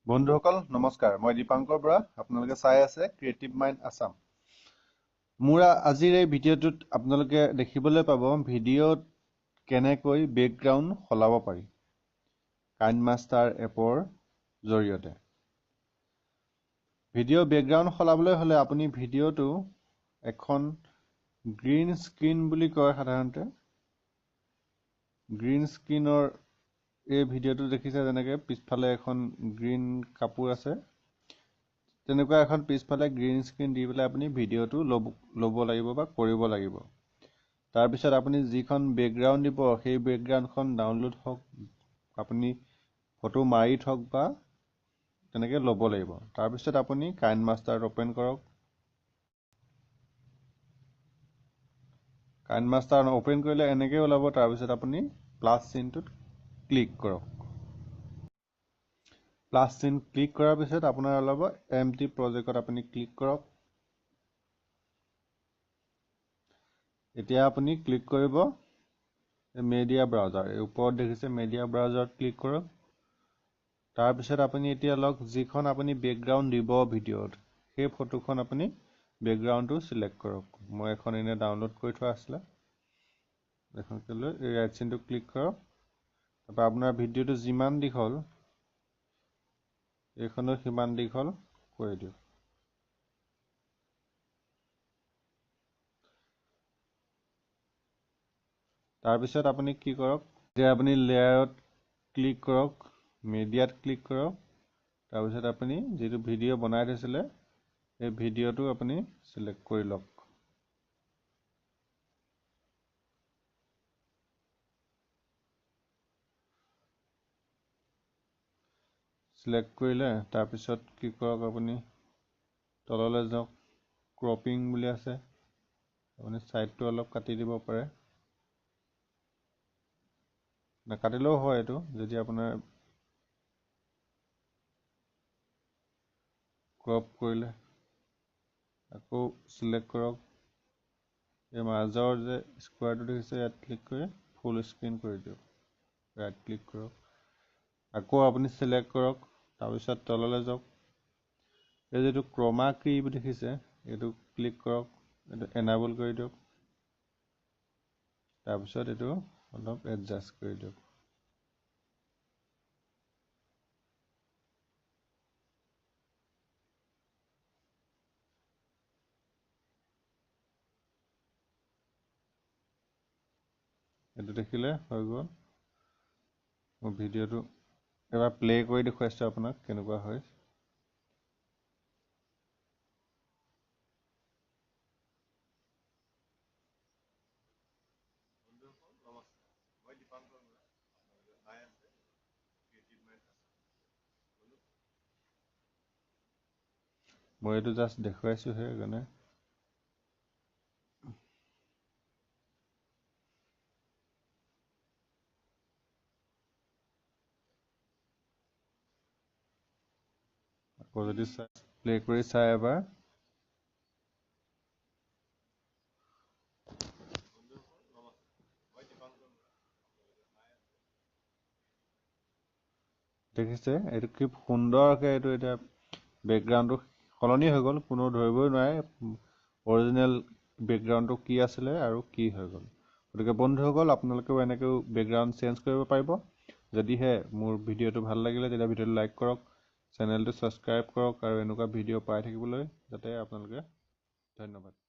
বন্ধুসকল নমস্কাৰ, মই দীপাংকৰ বৰা। আপোনালোকে চাই আছে ক্ৰিয়েটিভ মাইণ্ড আছাম। মোৰ আজিৰ এই ভিডিঅ'টোত আপোনালোকে দেখিবলৈ পাব ভিডিঅ'ত কেনেকৈ বেকগ্ৰাউণ্ড সলাব পাৰি কাইনমাষ্টাৰ এপৰ জৰিয়তে। ভিডিঅ' বেকগ্ৰাউণ্ড সলাবলৈ হ'লে আপুনি ভিডিঅ'টো এখন গ্ৰীণ স্ক্ৰীণ বুলি কয় সাধাৰণতে। গ্ৰীণ স্ক্ৰীণৰ এই ভিডিঅ'টো দেখিছে যেনেকৈ পিছফালে এখন গ্ৰীণ কাপোৰ আছে, তেনেকুৱা এখন পিছফালে গ্ৰীণ স্ক্ৰীণ দি পেলাই আপুনি ভিডিঅ'টো ল'ব লাগিব বা কৰিব লাগিব। তাৰপিছত আপুনি যিখন বেকগ্ৰাউণ্ড দিব সেই বেকগ্ৰাউণ্ডখন ডাউনলোড হওক, আপুনি ফটো মাৰি থওক বা তেনেকৈ ল'ব লাগিব। তাৰপিছত আপুনি কাইনমাষ্টাৰ অ'পেন কৰক। কাইনমাষ্টাৰ অ'পেন কৰিলে এনেকৈ ওলাব। তাৰপিছত আপুনি প্লাছ চিনটোত ক্লিক কৰক। প্লাছ চিন ক্লিক কৰাৰ পিছত আপোনাৰ ওলাব এমটি প্ৰজেক্টত আপুনি ক্লিক কৰক। এতিয়া আপুনি ক্লিক কৰিব মেডিয়া ব্ৰাউজাৰ। এই ওপৰত দেখিছে মেডিয়া ব্ৰাউজাৰত ক্লিক কৰক। তাৰপিছত আপুনি এতিয়া লওক যিখন আপুনি বেকগ্ৰাউণ্ড দিব ভিডিঅ'ত সেই ফটোখন আপুনি বেকগ্ৰাউণ্ডটো চিলেক্ট কৰক। মই এখন এনে ডাউনলোড কৰি থোৱা আছিলে, এখনকে লৈ এই ৰাইট চিনটো ক্লিক কৰক। তাৰপৰা আপোনাৰ ভিডিঅ'টো যিমান দীঘল এইখনো সিমান দীঘল কৰি দিয়ক। তাৰপিছত আপুনি কি কৰক, যে আপুনি লেয়াৰত ক্লিক কৰক, মিডিয়াত ক্লিক কৰক। তাৰপিছত আপুনি যিটো ভিডিঅ' বনাই থৈছিলে সেই ভিডিঅ'টো আপুনি চিলেক্ট কৰি লওক। চিলেক্ট কৰিলে তাৰপিছত কি কৰক, আপুনি তললৈ যাওক, ক্ৰপিং বুলি আছে, আপুনি ছাইডটো অলপ কাটি দিব পাৰে, নাকাটিলেও হয়। এইটো যদি আপোনাৰ ক্ৰপ কৰিলে আকৌ চিলেক্ট কৰক। এই মাজৰ যে স্কুৱাৰটো দেখিছে ইয়াত ক্লিক কৰি ফুল স্ক্ৰীন কৰি দিয়ক। ৰাইট ক্লিক কৰক, আকৌ আপুনি চিলেক্ট কৰক। তাৰপিছত তললৈ যাওক, এই যিটো ক্ৰমা কি দেখিছে এইটো ক্লিক কৰক, এইটো এনাবল কৰি দিয়ক। তাৰপিছত এইটো অলপ এডজাষ্ট কৰি দিয়ক। এইটো দেখিলে হৈ গ'ল। মোৰ ভিডিঅ'টো এবাৰ প্লে কৰি দেখুৱাইছোঁ আপোনাক কেনেকুৱা হয়। মই এইটো জাষ্ট দেখুৱাইছোঁ সেইকাৰণে। আকৌ যদি প্লে কৰি চাই এবাৰ, দেখিছে এইটো কি সুন্দৰকৈ এইটো এতিয়া বেকগ্ৰাউণ্ডটো সলনি হৈ গ'ল। কোনো ধৰিবই নোৱাৰে অৰিজিনেল বেকগ্ৰাউণ্ডটো কি আছিলে আৰু কি হৈ গ'ল। গতিকে বন্ধুসকল আপোনালোকেও এনেকৈও বেকগ্ৰাউণ্ড চেঞ্জ কৰিব পাৰিব। যদিহে মোৰ ভিডিঅ'টো ভাল লাগিলে তেতিয়া ভিডিঅ'টো লাইক কৰক, চেনেলটো ছাবস্ক্ৰাইব কৰক আৰু এনেকুৱা ভিডিঅ' পাই থাকিবলৈ যাতে আপোনালোকে। ধন্যবাদ।